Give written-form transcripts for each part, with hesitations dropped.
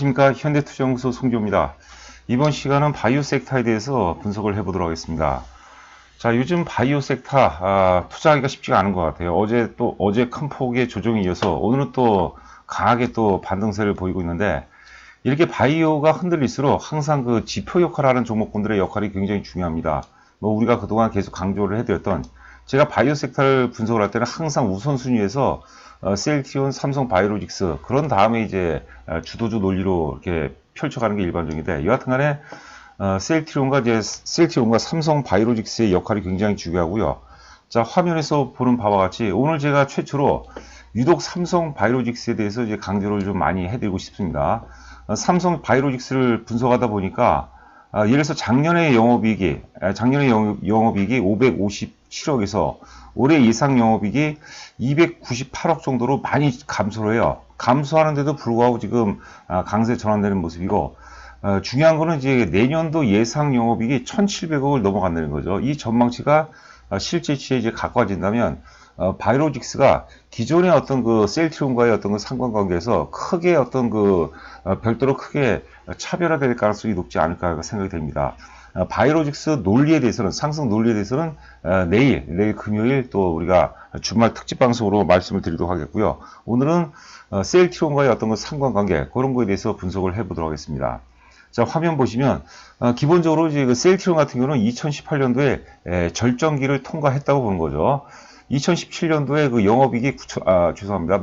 안녕하십니까. 현대투자연구소 송기호입니다. 이번 시간은 바이오 섹터에 대해서 분석을 해보도록 하겠습니다. 자, 요즘 바이오 섹터 투자하기가 쉽지가 않은 것 같아요. 어제 큰 폭의 조정이 이어서 오늘은 또 강하게 또 반등세를 보이고 있는데, 이렇게 바이오가 흔들릴수록 항상 그 지표 역할을 하는 종목군들의 역할이 굉장히 중요합니다. 뭐 우리가 그동안 계속 강조를 해드렸던, 제가 바이오 섹터를 분석을 할 때는 항상 우선순위에서 셀트리온, 삼성 바이오로직스, 그런 다음에 이제 주도주 논리로 이렇게 펼쳐가는 게 일반적인데, 여하튼간에 셀트리온과 삼성 바이오로직스의 역할이 굉장히 중요하고요. 자, 화면에서 보는 바와 같이 오늘 제가 최초로 유독 삼성 바이오로직스에 대해서 이제 강조를 좀 많이 해드리고 싶습니다. 삼성 바이오로직스를 분석하다 보니까 예를 들어서 작년의 영업이익이 557억에서 올해 예상 영업이익이 298억 정도로 많이 감소를 해요. 감소하는데도 불구하고 지금 강세 전환되는 모습이고, 중요한 거는 이제 내년도 예상 영업이익이 1,700억을 넘어간다는 거죠. 이 전망치가 실제치에 이제 가까워진다면 바이오로직스가 기존의 어떤 그 셀트리온과의 어떤 그 상관관계에서 크게 어떤 그 별도로 크게 차별화될 가능성이 높지 않을까 생각이 됩니다. 바이오로직스 논리에 대해서는, 상승 논리에 대해서는 내일 금요일 또 우리가 주말 특집 방송으로 말씀을 드리도록 하겠고요. 오늘은 셀트리온과의 어떤 그 상관관계, 그런 거에 대해서 분석을 해보도록 하겠습니다. 자, 화면 보시면 기본적으로 이제 그 셀트리온 같은 경우는 2018년도에 절정기를 통과했다고 보는 거죠. 2017년도에 그 영업이익이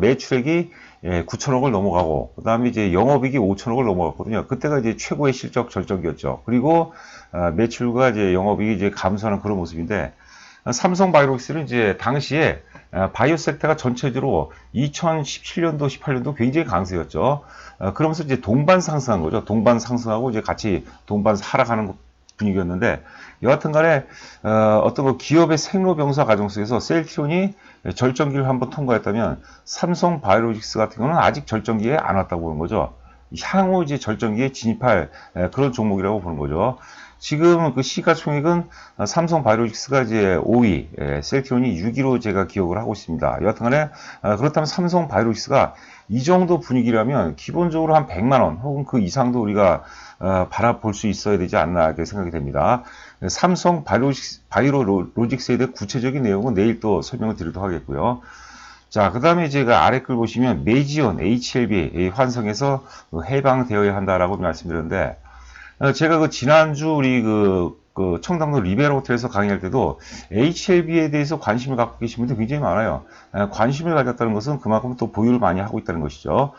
매출액이 9천억을 넘어가고, 그 다음에 이제 영업이익이 5천억을 넘어갔거든요. 그때가 이제 최고의 실적 절정기였죠. 그리고 매출과 이제 영업이익이 이제 감소하는 그런 모습인데, 삼성 바이오로직스는 이제 당시에 바이오 섹터가 전체적으로 2017년도, 18년도 굉장히 강세였죠. 그러면서 이제 동반 상승한 거죠. 동반 상승하고 이제 같이 동반 하락하는 분위기였는데, 여하튼 간에 어떤 그 기업의 생로병사 과정 속에서 셀트리온이 절정기를 한번 통과했다면 삼성 바이오로직스 같은 경우는 아직 절정기에 안 왔다고 보는 거죠. 향후 이제 절정기에 진입할 그런 종목이라고 보는 거죠. 지금 그 시가총액은 삼성 바이오로직스가 이제 5위, 셀트리온이 6위로 제가 기억을 하고 있습니다. 여하튼간에 그렇다면 삼성 바이오로직스가 이 정도 분위기라면 기본적으로 한 100만 원 혹은 그 이상도 우리가 바라볼 수 있어야 되지 않나 이렇게 생각이 됩니다. 삼성 바이오로직스에 대한 구체적인 내용은 내일 또 설명을 드리도록 하겠고요. 자, 그 다음에 제가 아래 글 보시면 메지온, HLB 환성에서 해방되어야 한다라고 말씀드렸는데, 제가 그 지난주 우리 그 청담도 리베라 호텔에서 강의할 때도 HLB에 대해서 관심을 갖고 계신 분들이 굉장히 많아요. 관심을 가졌다는 것은 그만큼 또 보유를 많이 하고 있다는 것이죠.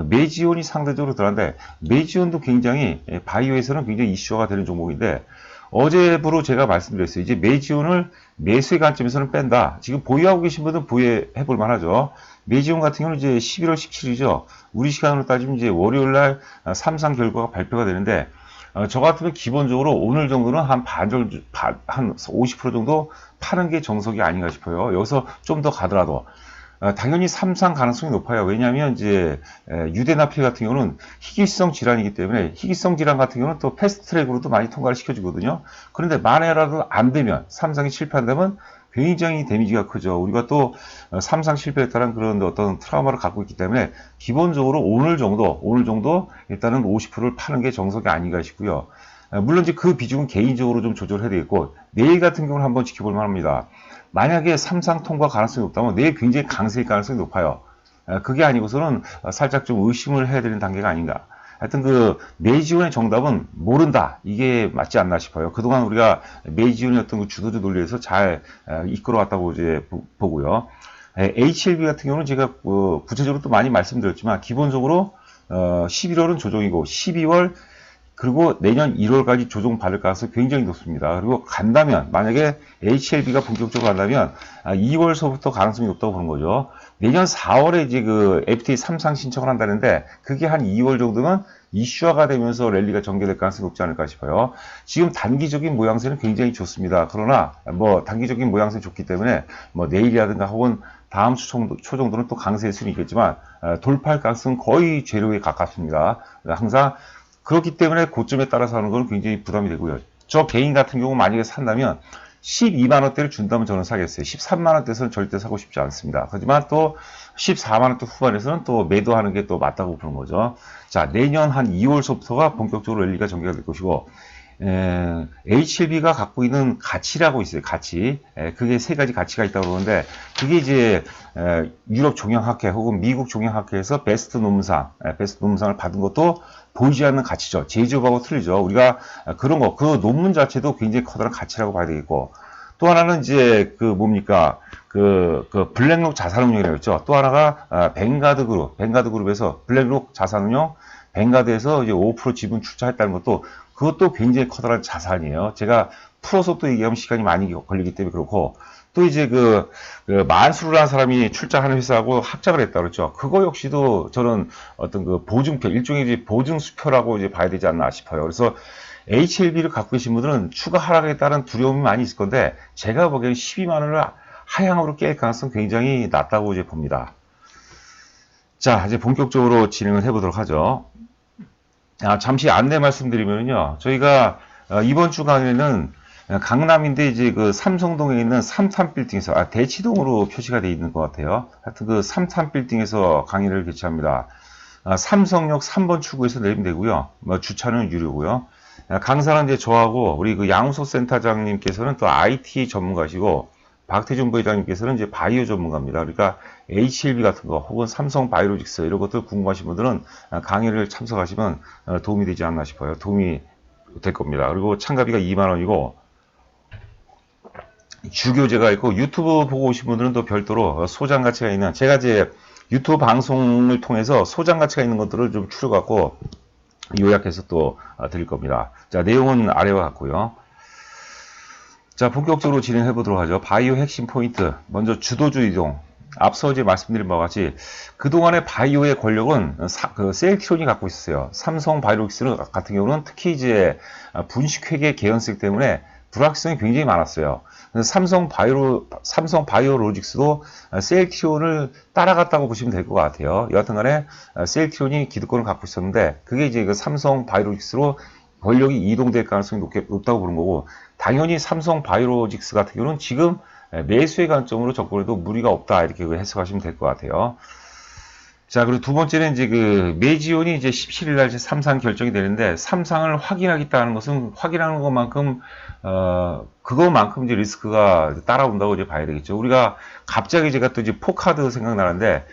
메지온이 상대적으로 덜한데, 메지온도 굉장히 바이오에서는 굉장히 이슈화가 되는 종목인데, 어제부로 제가 말씀드렸어요. 이제 메지온을 매수의 관점에서는 뺀다. 지금 보유하고 계신 분들은 보유해 볼 만하죠. 메지온 같은 경우는 이제 11월 17일이죠. 우리 시간으로 따지면 이제 월요일날 삼상 결과가 발표가 되는데, 저 같으면 기본적으로 오늘 정도는 한 50% 정도 파는 게 정석이 아닌가 싶어요. 여기서 좀 더 가더라도. 당연히 삼상 가능성이 높아요. 왜냐하면 이제 유대나필 같은 경우는 희귀성 질환이기 때문에, 희귀성 질환 같은 경우는 또 패스트트랙으로도 많이 통과를 시켜주거든요. 그런데 만에라도 안 되면, 삼상이 실패한다면 굉장히 데미지가 크죠. 우리가 또 삼상 실패했다는 그런 어떤 트라우마를 갖고 있기 때문에 기본적으로 오늘 정도 일단은 50%를 파는 게 정석이 아닌가 싶고요. 물론 이제 그 비중은 개인적으로 좀 조절해야 되겠고, 내일 같은 경우는 한번 지켜볼 만합니다. 만약에 삼상 통과 가능성이 높다면 내일 굉장히 강세일 가능성이 높아요. 그게 아니고서는 살짝 좀 의심을 해야 되는 단계가 아닌가. 하여튼 그 메지온의 정답은 모른다, 이게 맞지 않나 싶어요. 그동안 우리가 메지온의 어떤 그 주도주 논리에서 잘 이끌어왔다고 이제 보고요. HLB 같은 경우는 제가 구체적으로 또 많이 말씀드렸지만, 기본적으로 11월은 조정이고 12월 그리고 내년 1월까지 조정받을 가능성이 굉장히 높습니다. 그리고 간다면, 만약에 HLB가 본격적으로 간다면 2월서부터 가능성이 높다고 보는 거죠. 내년 4월에 이제 그 FTA 3상 신청을 한다는데, 그게 한 2월 정도면 이슈화가 되면서 랠리가 전개될 가능성이 높지 않을까 싶어요. 지금 단기적인 모양새는 굉장히 좋습니다. 그러나 뭐 단기적인 모양새는 좋기 때문에 뭐 내일이라든가 혹은 다음 주 초 정도는 또 강세일 수는 있겠지만, 돌파할 가능성은 거의 제로에 가깝습니다. 항상 그렇기 때문에 고점에 따라서 하는 건 굉장히 부담이 되고요. 저 개인 같은 경우 만약에 산다면 12만 원대를 준다면 저는 사겠어요. 13만 원대에서는 절대 사고 싶지 않습니다. 하지만 또 14만 원대 후반에서는 또 매도하는 게 또 맞다고 보는 거죠. 자, 내년 한 2월서부터가 본격적으로 랠리가 전개가 될 것이고, HLB가 갖고 있는 가치라고 있어요. 가치. 그게 세 가지 가치가 있다고 그러는데, 그게 이제 유럽 종양학회 혹은 미국 종양학회에서 베스트 논문상을 받은 것도 보이지 않는 가치죠. 제조업하고 틀리죠. 우리가 그런 거, 그 논문 자체도 굉장히 커다란 가치라고 봐야 되겠고, 또 하나는 이제 그 뭡니까? 그 블랙록 자산운용이라고 했죠. 또 하나가 뱅가드 그룹에서 블랙록 자산운용, 뱅가드에서 이제 5% 지분 출자했다는 것도 그것도 굉장히 커다란 자산이에요. 제가 풀어서 또 얘기하면 시간이 많이 걸리기 때문에 그렇고, 또 이제 그 만수르라는 사람이 출자하는 회사하고 합작을 했다 그랬죠. 그거 역시도 저는 어떤 그 보증표, 일종의 이제 보증수표라고 이제 봐야 되지 않나 싶어요. 그래서 HLB를 갖고 계신 분들은 추가 하락에 따른 두려움이 많이 있을 건데, 제가 보기에는 12만 원을 하향으로 깰 가능성이 굉장히 낮다고 이제 봅니다. 자, 이제 본격적으로 진행을 해보도록 하죠. 잠시 안내 말씀드리면요. 저희가 이번 주 강의는 강남인데 이제 그 삼성동에 있는 33빌딩에서, 대치동으로 표시가 되어 있는 것 같아요. 하여튼 그 33빌딩에서 강의를 개최합니다. 삼성역 3번 출구에서 내리면 되고요. 주차는 유료고요. 강사는 이제 저하고 우리 그 양우석 센터장님께서는 또 IT 전문가시고, 박태준 부회장님께서는 이제 바이오 전문가입니다. 그러니까 HLB 같은 거 혹은 삼성 바이오로직스 이런 것들 궁금하신 분들은 강의를 참석하시면 도움이 되지 않나 싶어요. 도움이 될 겁니다. 그리고 참가비가 2만 원이고 주교제가 있고, 유튜브 보고 오신 분들은 또 별도로 소장 가치가 있는, 제가 이제 유튜브 방송을 통해서 소장 가치가 있는 것들을 좀 추려갖고 요약해서 또 드릴 겁니다. 자, 내용은 아래와 같고요. 자, 본격적으로 진행해 보도록 하죠. 바이오 핵심 포인트. 먼저 주도주 이동. 앞서 이제 말씀드린 바와 같이 그동안의 바이오의 권력은 셀트리온이 갖고 있었어요. 삼성 바이오로직스 같은 경우는 특히 이제 분식회계 개연성 때문에 불확실성이 굉장히 많았어요. 삼성 바이오로직스도 셀트리온을 따라갔다고 보시면 될 것 같아요. 여하튼 간에 셀트리온이 기득권을 갖고 있었는데, 그게 이제 그 삼성 바이오로직스로 권력이 이동될 가능성이 높다고 보는 거고, 당연히 삼성 바이오로직스 같은 경우는 지금 매수의 관점으로 접근해도 무리가 없다, 이렇게 해석하시면 될 것 같아요. 자, 그리고 두 번째는 이제 그 메지온이 이제 17일 날 삼상 결정이 되는데, 삼상을 확인하겠다는 것은 확인하는 것만큼 그것만큼 이제 리스크가 따라온다고 이제 봐야 되겠죠. 우리가 갑자기 제가 또 이제 포카드 생각나는데,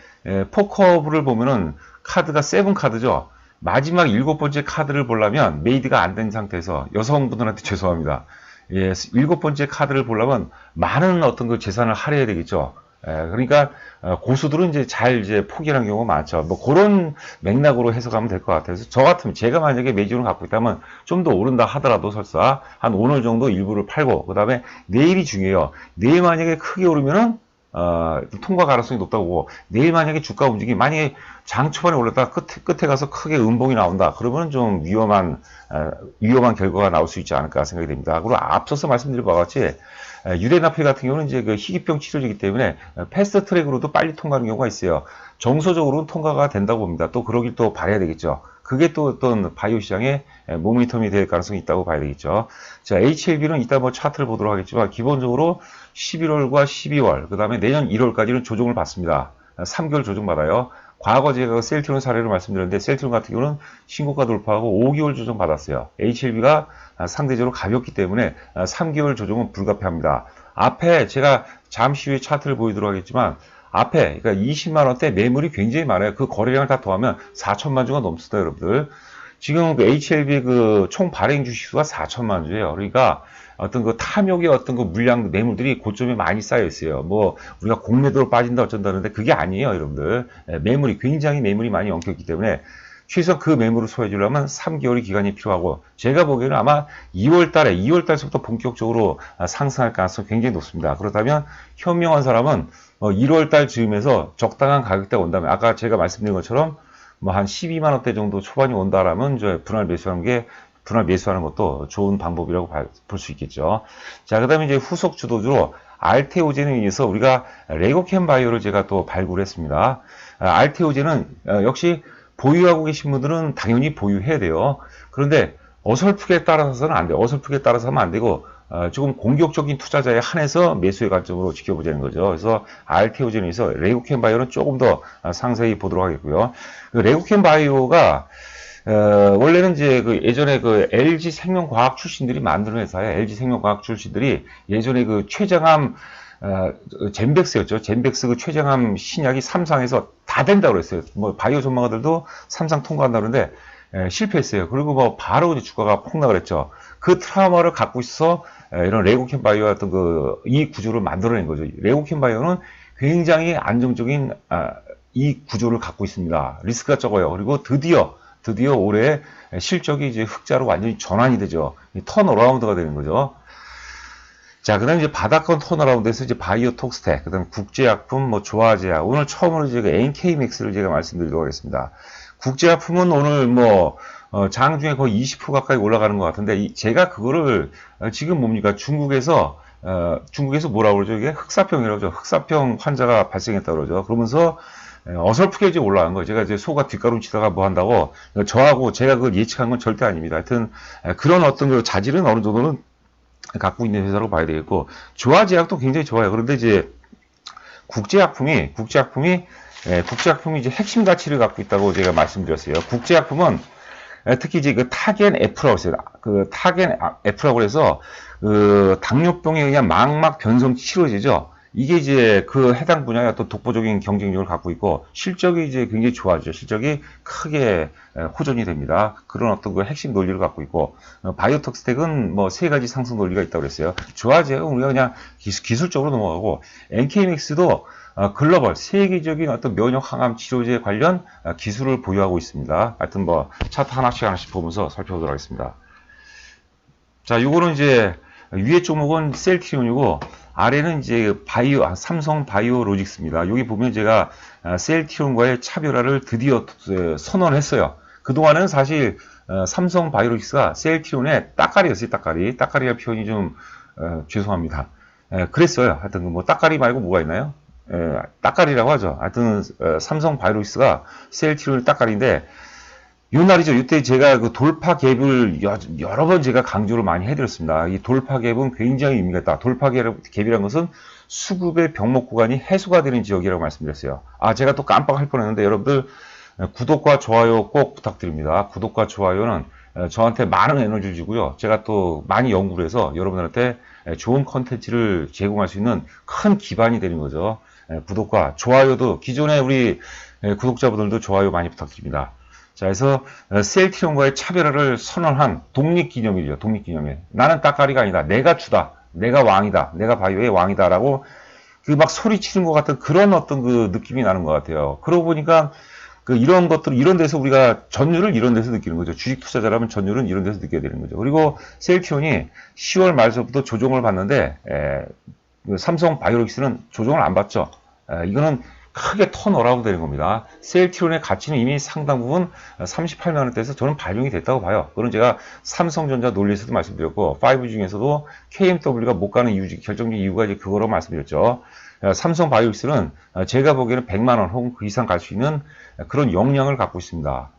포커블을 보면은 카드가 세븐 카드죠. 마지막 7번째 카드를 보려면 메이드가 안 된 상태에서, 여성분들한테 죄송합니다. 예, 7번째 카드를 보려면 많은 어떤 그 재산을 할애해야 되겠죠. 그러니까 고수들은 이제 잘 이제 포기하는 경우가 많죠. 뭐 그런 맥락으로 해석하면 될 것 같아요. 그래서 저 같으면, 제가 만약에 매지온을 갖고 있다면 좀 더 오른다 하더라도 설사 한 오늘 정도 일부를 팔고, 그 다음에 내일이 중요해요. 내일 만약에 크게 오르면은 통과 가능성이 높다고 보고, 내일 만약에 주가 움직임이 만약에 장 초반에 올랐다가 끝에 가서 크게 음봉이 나온다, 그러면 좀 위험한 결과가 나올 수 있지 않을까 생각이 됩니다. 그리고 앞서서 말씀드린 바와 같이 유레나필 같은 경우는 이제 그 희귀병 치료제이기 때문에 패스트 트랙으로도 빨리 통과하는 경우가 있어요. 정서적으로는 통과가 된다고 봅니다. 또 그러길 또 바라야 되겠죠. 그게 또 어떤 바이오 시장의 모멘텀이 될 가능성이 있다고 봐야 되겠죠. 자, HLB는 이따 뭐 차트를 보도록 하겠지만, 기본적으로 11월과 12월, 그 다음에 내년 1월까지는 조정을 받습니다. 3개월 조정받아요. 과거 제가 셀트리온 사례를 말씀드렸는데, 셀트리온 같은 경우는 신고가 돌파하고 5개월 조정 받았어요. HLB가 상대적으로 가볍기 때문에 3개월 조정은 불가피합니다. 앞에 제가 잠시 후에 차트를 보여드리도록 하겠지만, 앞에, 그러니까 20만원대 매물이 굉장히 많아요. 그 거래량을 다 더하면 4천만 주가 넘습니다, 여러분들. 지금 그 HLB 그 총 발행 주식수가 4천만 주예요. 그러니까 어떤 그 탐욕의 어떤 그 물량 매물들이 고점에 많이 쌓여 있어요. 뭐 우리가 공매도로 빠진다 어쩐다는데 그게 아니에요, 여러분들. 매물이 굉장히 많이 엉켰기 때문에 최소한 그 매물을 소화해 주려면 3개월의 기간이 필요하고, 제가 보기에는 아마 2월달서부터 본격적으로 상승할 가능성이 굉장히 높습니다. 그렇다면 현명한 사람은 1월달 즈음에서 적당한 가격대가 온다면, 아까 제가 말씀드린 것처럼 뭐 한 12만원대 정도 초반이 온다라면 분할 매수하는 것도 좋은 방법이라고 볼 수 있겠죠. 자, 그 다음에 이제 후속 주도주로 알테오젠에 의해서 우리가 레고캠 바이오를 제가 또 발굴했습니다. 알테오젠은 역시 보유하고 계신 분들은 당연히 보유해야 돼요. 그런데 어설프게 따라서는 안 돼요. 어설프게 따라서 하면 안 되고, 조금 공격적인 투자자에 한해서 매수의 관점으로 지켜보자는 거죠. 그래서 알테오젠에서 레고캠 바이오는 조금 더 상세히 보도록 하겠고요. 그 레고캠 바이오가 원래는 이제 그 예전에 그 LG 생명과학 출신들이 만드는 회사에 LG 생명과학 출신들이 예전에 그 최정암 젠백스였죠. 젠백스 그 최정암 신약이 삼상에서 다 된다고 그랬어요. 뭐 바이오 전문가들도 삼상 통과한다 그러는데 실패했어요. 그리고 뭐 바로 이제 주가가 폭락을 했죠. 그 트라우마를 갖고 있어 이런 레고캠 바이오와 어떤 그 이 구조를 만들어낸 거죠. 레고캠 바이오는 굉장히 안정적인 이 구조를 갖고 있습니다. 리스크가 적어요. 그리고 드디어 올해 실적이 이제 흑자로 완전히 전환이 되죠. 턴어라운드가 되는 거죠. 자, 그 다음에 이제 바닥권 턴어라운드에서 이제 바이오톡스텍, 그 다음 국제약품, 뭐 조화제약, 오늘 처음으로 이제 NK맥스를 제가 말씀드리도록 하겠습니다. 국제약품은 오늘 뭐, 장중에 거의 20% 가까이 올라가는 것 같은데, 제가 그거를, 지금 뭡니까? 중국에서 뭐라고 그러죠? 이게 흑사병이라고 그러죠. 흑사병 환자가 발생했다고 그러죠. 그러면서, 어설프게 이제 올라간 거예요. 제가 이제 소가 뒷가름 치다가 뭐 한다고, 저하고 제가 그걸 예측한 건 절대 아닙니다. 하여튼, 그런 어떤 그 자질은 어느 정도는 갖고 있는 회사라고 봐야 되겠고, 조화제약도 굉장히 좋아요. 그런데 이제, 국제약품이 이제 핵심 가치를 갖고 있다고 제가 말씀드렸어요. 국제약품은 특히 이제 그 타겐 F라고 했어요. 그 타겐 F라고 해서 그 당뇨병에 그냥 망막 변성 치료제죠. 이게 이제 그 해당 분야의 어떤 독보적인 경쟁력을 갖고 있고 실적이 이제 굉장히 좋아지죠. 실적이 크게 호전이 됩니다. 그런 어떤 그 핵심 논리를 갖고 있고 바이오톡스텍은 뭐 세 가지 상승 논리가 있다고 그랬어요. 조화제약은 우리가 그냥 기술적으로 넘어가고 NK맥스도 글로벌 세계적인 어떤 면역 항암 치료제 관련 기술을 보유하고 있습니다. 하여튼 뭐 차트 하나씩 보면서 살펴보도록 하겠습니다. 자, 요거는 이제 위에 종목은 셀트리온이고 아래는 이제 삼성 바이오로직스입니다. 여기 보면 제가 셀트리온과의 차별화를 드디어 선언했어요. 그동안은 사실 삼성 바이오로직스가 셀트리온의 따까리였어요. 따까리의 표현이 좀 죄송합니다. 그랬어요. 하여튼 뭐 따까리 말고 뭐가 있나요? 따까리라고 하죠. 하여튼 삼성 바이오로직스가 셀트리온의 따까리인데 요 날이죠. 이때 제가 그 돌파 갭을 여러 번 제가 강조를 많이 해드렸습니다. 이 돌파 갭은 굉장히 의미가 있다. 돌파 갭이라는 것은 수급의 병목 구간이 해소가 되는 지역이라고 말씀드렸어요. 제가 또 깜빡할 뻔했는데 여러분들 구독과 좋아요 꼭 부탁드립니다. 구독과 좋아요는 저한테 많은 에너지를 주고요. 제가 또 많이 연구를 해서 여러분들한테 좋은 컨텐츠를 제공할 수 있는 큰 기반이 되는 거죠. 구독과 좋아요도 기존에 우리 구독자분들도 좋아요 많이 부탁드립니다. 자, 그래서 셀트리온과의 차별화를 선언한 독립기념일이죠. 독립기념일. 나는 따까리가 아니다. 내가 주다. 내가 왕이다. 내가 바이오의 왕이다라고 그 막 소리치는 것 같은 그런 어떤 그 느낌이 나는 것 같아요. 그러고 보니까 그 이런 것들 이런 데서 우리가 전율을 이런 데서 느끼는 거죠. 주식 투자자라면 전율은 이런 데서 느껴야 되는 거죠. 그리고 셀트리온이 10월 말서부터 조정을 받는데 삼성 바이오로직스는 조정을 안 받죠. 이거는 크게 턴어라운드 되는 겁니다. 셀트리온의 가치는 이미 상당 부분 38만원대에서 저는 반영이 됐다고 봐요. 그건 제가 삼성전자 논리에서도 말씀드렸고 5 중에서도 KMW가 못 가는 이유, 결정적인 이유가 이제 그거라고 말씀드렸죠. 삼성 바이오닉스는 제가 보기에는 100만원 혹은 그 이상 갈 수 있는 그런 역량을 갖고 있습니다.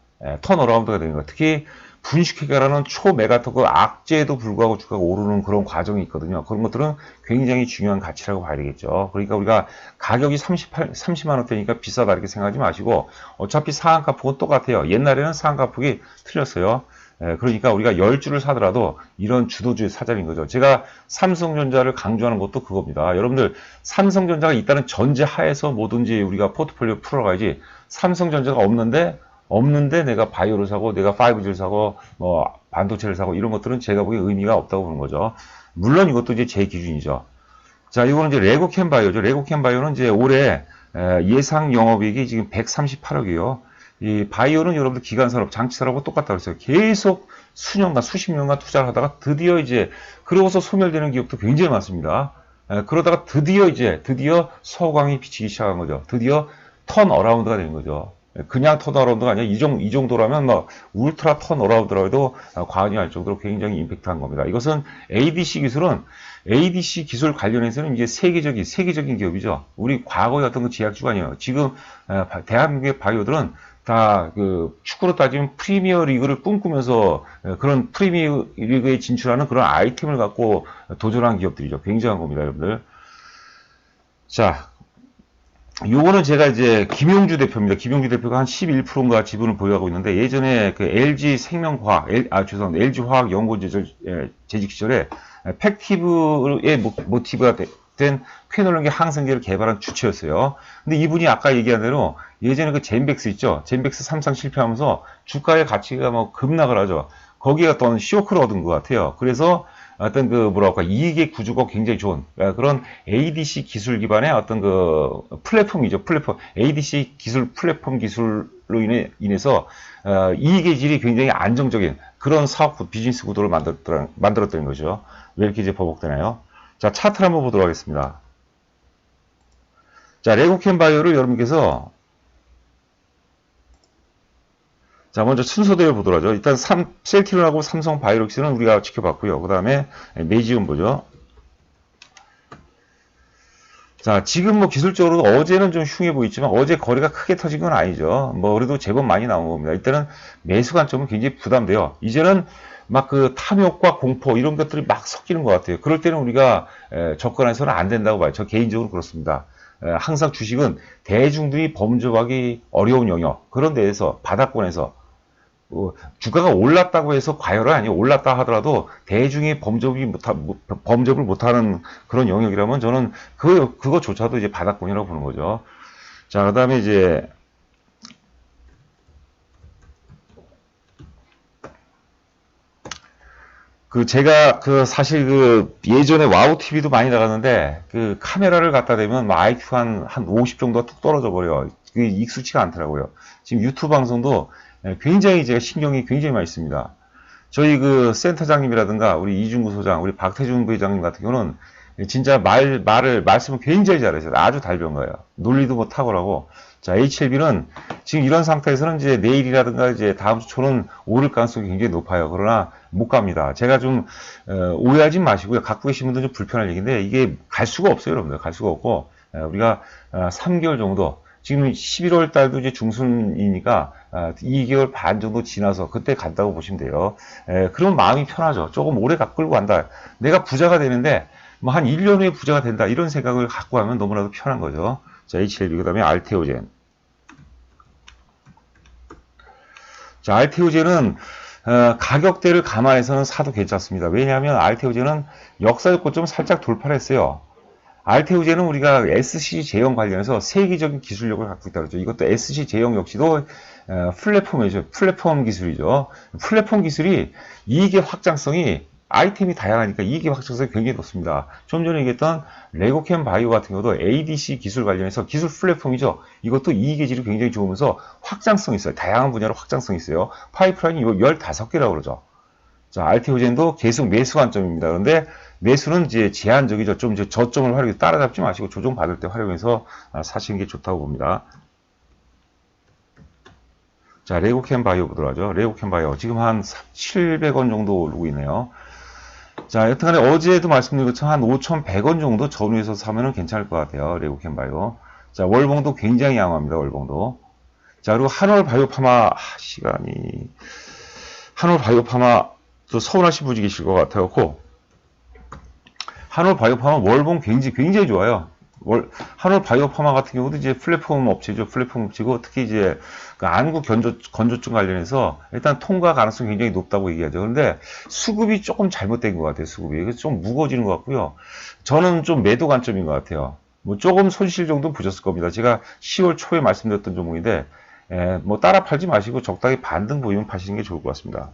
턴어라운드가 되는 거. 특히 분식회계라는 초메가토크 악재에도 불구하고 주가가 오르는 그런 과정이 있거든요. 그런 것들은 굉장히 중요한 가치라고 봐야 되겠죠. 그러니까 우리가 가격이 30만원대니까 비싸다 이렇게 생각하지 마시고 어차피 상한가폭은 똑같아요. 옛날에는 상한가폭이 틀렸어요. 그러니까 우리가 10주를 사더라도 이런 주도주의 사자인 거죠. 제가 삼성전자를 강조하는 것도 그겁니다. 여러분들 삼성전자가 있다는 전제 하에서 뭐든지 우리가 포트폴리오 풀어가야지 삼성전자가 없는데 내가 바이오를 사고 내가 5G를 사고 뭐 반도체를 사고 이런 것들은 제가 보기에 의미가 없다고 보는 거죠. 물론 이것도 이제 제 기준이죠. 자, 이거는 이제 레고캠 바이오죠. 레고캠 바이오는 이제 올해 예상 영업이익이 지금 138억이요. 이 바이오는 여러분들 기간산업, 장치산업과 똑같다고 했어요. 계속 수년간, 수십 년간 투자를 하다가 드디어 이제, 그러고서 소멸되는 기업도 굉장히 많습니다. 그러다가 드디어 서광이 비치기 시작한 거죠. 드디어 턴어라운드가 되는 거죠. 그냥 턴어라운드가 아니라 이 정도라면 뭐 울트라 턴어라운드라고 해도 과언이 아닐 정도로 굉장히 임팩트한 겁니다. 이것은 ADC 기술 관련해서는 이제 세계적인 기업이죠. 우리 과거의 어떤 그 제약주가 아니에요. 지금 대한민국의 바이오들은 다 그 축구로 따지면 프리미어 리그를 꿈꾸면서 그런 프리미어 리그에 진출하는 그런 아이템을 갖고 도전한 기업들이죠. 굉장한 겁니다, 여러분들. 자, 요거는 제가 이제 김용주 대표입니다. 김용주 대표가 한 11%인가 지분을 보유하고 있는데 예전에 그 LG 생명화학, 죄송합니다. LG 화학 연구 재직 시절에 팩티브의 모티브가 된 퀴놀린계 항생제를 개발한 주체였어요. 근데 이분이 아까 얘기한 대로 예전에 그 젠백스 있죠? 젠백스 3상 실패하면서 주가의 가치가 뭐 급락을 하죠. 거기에 어떤 쇼크를 얻은 것 같아요. 그래서 어떤 그 뭐랄까 이익의 구조가 굉장히 좋은 그런 ADC 기술 기반의 어떤 그 플랫폼이죠. 플랫폼 ADC 기술 플랫폼 기술로 인해서 이익의 질이 굉장히 안정적인 그런 사업 비즈니스 구도를 만들었다는 거죠. 왜 이렇게 이제 버벅되나요? 자, 차트를 한번 보도록 하겠습니다. 자, 레고캠 바이오를 여러분께서 자, 먼저 순서대로 보도록 하죠. 일단 셀트리온하고 삼성 바이오록스는 우리가 지켜봤고요. 그 다음에 메지움 보죠. 자, 지금 뭐 기술적으로 어제는 좀 흉해 보이지만 어제 거래가 크게 터진 건 아니죠. 뭐 그래도 제법 많이 나온 겁니다. 일단은 매수 관점은 굉장히 부담돼요. 이제는 막 그 탐욕과 공포 이런 것들이 막 섞이는 것 같아요. 그럴 때는 우리가 접근해서는 안 된다고 봐요. 저 개인적으로 그렇습니다. 항상 주식은 대중들이 범접하기 어려운 영역 그런 데에서 바닥권에서 주가가 올랐다고 해서 과열은 아니에요. 올랐다 하더라도 대중이 범접을 못하는 그런 영역이라면 저는 그거조차도 이제 바닥권이라고 보는 거죠. 자, 그 다음에 이제 제가 사실 예전에 와우 TV도 많이 나갔는데 카메라를 갖다 대면 뭐 IQ 한 50 정도가 툭 떨어져 버려요. 익숙치가 않더라고요. 지금 유튜브 방송도 굉장히 제가 신경이 굉장히 많이 씁니다. 저희 센터장님이라든가 우리 이중구 소장, 우리 박태준 부회장님 같은 경우는 진짜 말씀을 굉장히 잘하셔요. 아주 달변 거예요. 논리도 뭐 탁월하고. 자, HLB는 지금 이런 상태에서는 이제 내일이라든가 이제 다음 주 초는 오를 가능성이 굉장히 높아요. 그러나 못 갑니다. 제가 좀 오해하지 마시고요. 갖고 계신 분들 좀 불편할 얘기인데 이게 갈 수가 없어요, 여러분들. 갈 수가 없고 우리가 3개월 정도 지금 11월 달도 이제 중순이니까 2개월 반 정도 지나서 그때 간다고 보시면 돼요. 그럼 마음이 편하죠. 조금 오래 끌고 간다. 내가 부자가 되는데 뭐 한 1년 후에 부자가 된다. 이런 생각을 갖고 하면 너무나도 편한 거죠. 자, HLB 그 다음에 알테오젠. 자, 알테오젠은 가격대를 감안해서는 사도 괜찮습니다. 왜냐하면 알테오젠은 역사적 고점을 살짝 돌파를 했어요. 알테오젠은 우리가 SC 제형 관련해서 세계적인 기술력을 갖고 있다고 그러죠. 이것도 SC 제형 역시도 플랫폼이죠. 플랫폼 기술이죠. 플랫폼 기술이 이익의 확장성이 아이템이 다양하니까 이익의 확장성이 굉장히 높습니다. 좀 전에 얘기했던 레고캠 바이오 같은 경우도 ADC 기술 관련해서 기술 플랫폼이죠. 이것도 이익의 질이 굉장히 좋으면서 확장성이 있어요. 다양한 분야로 확장성이 있어요. 파이프라인이 15개라고 그러죠. 자, 알테오젠도 계속 매수 관점입니다. 그런데 매수는 이제 제한적이죠. 좀 이제 저점을 활용해서 따라잡지 마시고 조정 받을 때 활용해서 사시는 게 좋다고 봅니다. 자, 레고캠 바이오 보도록 하죠. 레고캠 바이오. 지금 한 700원 정도 오르고 있네요. 자, 여튼간에 어제도 말씀드린 것처럼 한 5,100원 정도 전후에서 사면은 괜찮을 것 같아요. 레고캠 바이오. 자, 월봉도 굉장히 양호합니다. 월봉도. 자, 그리고 한올 바이오파마, 한올 바이오파마, 또 서운하신 분이 계실 것 같아갖고, 한올 바이오파마 월봉 굉장히 좋아요. 한올 바이오파마 같은 경우도 이제 플랫폼 업체죠. 플랫폼 업체고, 특히 이제 안구 건조증 관련해서 일단 통과 가능성이 굉장히 높다고 얘기하죠. 그런데 수급이 조금 잘못된 것 같아요. 수급이. 그래서 좀 무거워지는 것 같고요. 저는 좀 매도 관점인 것 같아요. 뭐 조금 손실 정도 보셨을 겁니다. 제가 10월 초에 말씀드렸던 종목인데, 뭐 따라 팔지 마시고 적당히 반등 보이면 파시는 게 좋을 것 같습니다.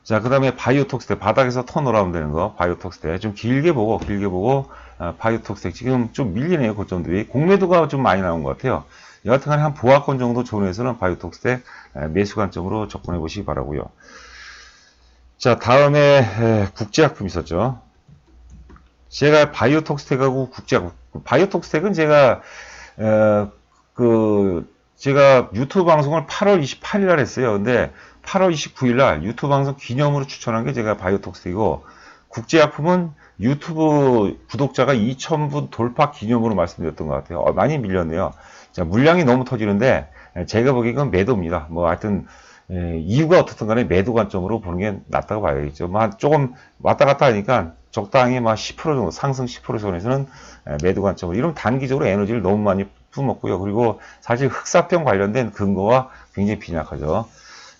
자, 그 다음에 바이오톡스텍, 바닥에서 터 올라오면 되는 거, 바이오톡스텍. 좀 길게 보고, 바이오톡스텍. 지금 좀 밀리네요, 고점들이. 공매도가 좀 많이 나온 것 같아요. 여하튼간에 한 보합권 정도 존에서는 바이오톡스텍 매수 관점으로 접근해 보시기 바라고요. 자, 다음에 국제약품 있었죠. 제가 바이오톡스텍하고 바이오톡스텍은 제가 제가 유튜브 방송을 8월 28일 날 했어요. 근데 8월 29일 날 유튜브 방송 기념으로 추천한 게 제가 바이오톡스텍이고, 국제약품은 유튜브 구독자가 2,000분 돌파 기념으로 말씀드렸던 것 같아요. 많이 밀렸네요. 자, 물량이 너무 터지는데 제가 보기에는 매도입니다. 뭐 하여튼 이유가 어떻든 간에 매도 관점으로 보는 게 낫다고 봐야겠죠. 뭐 조금 왔다 갔다 하니까 적당히 막 10% 정도 상승 10% 선에서는 매도 관점으로 이러면 단기적으로 에너지를 너무 많이 품었고요. 그리고 사실 흑사병 관련된 근거와 굉장히 빈약하죠.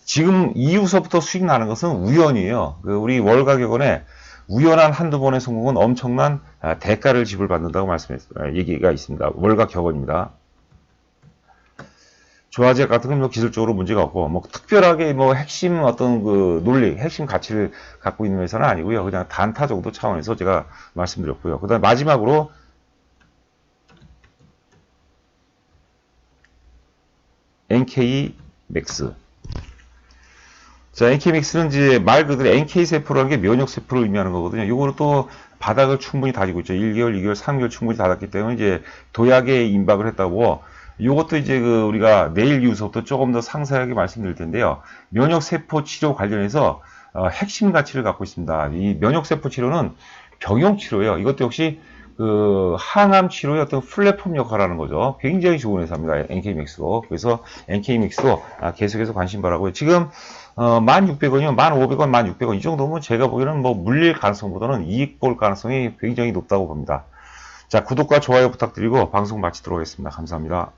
지금 이후서부터 수익 나는 것은 우연이에요. 우리 월가격언에 우연한 한두 번의 성공은 엄청난 대가를 지불받는다고 얘기가 있습니다. 월가격언입니다. 조화제 같은 건 뭐 기술적으로 문제가 없고, 뭐 특별하게 뭐 핵심 어떤 그 논리, 핵심 가치를 갖고 있는 회사는 아니고요. 그냥 단타 정도 차원에서 제가 말씀드렸고요. 그 다음에 마지막으로 NK맥스. 자, NK맥스는 이제 말 그대로 NK세포라는 게 면역세포를 의미하는 거거든요. 요거는 또 바닥을 충분히 다지고 있죠. 1개월, 2개월, 3개월 충분히 닫았기 때문에 이제 도약에 임박을 했다고. 요것도 이제 우리가 내일 이후서부터 조금 더 상세하게 말씀드릴 텐데요. 면역세포 치료 관련해서 핵심 가치를 갖고 있습니다. 이 면역세포 치료는 병용 치료예요. 이것도 역시 항암 치료의 어떤 플랫폼 역할을 하는 거죠. 굉장히 좋은 회사입니다. NK맥스도. 그래서 NK맥스도 계속해서 관심 바라고요. 지금 1,600원이면 1,500원, 1,600원 이 정도면 제가 보기에는 뭐 물릴 가능성보다는 이익 볼 가능성이 굉장히 높다고 봅니다. 자, 구독과 좋아요 부탁드리고 방송 마치도록 하겠습니다. 감사합니다.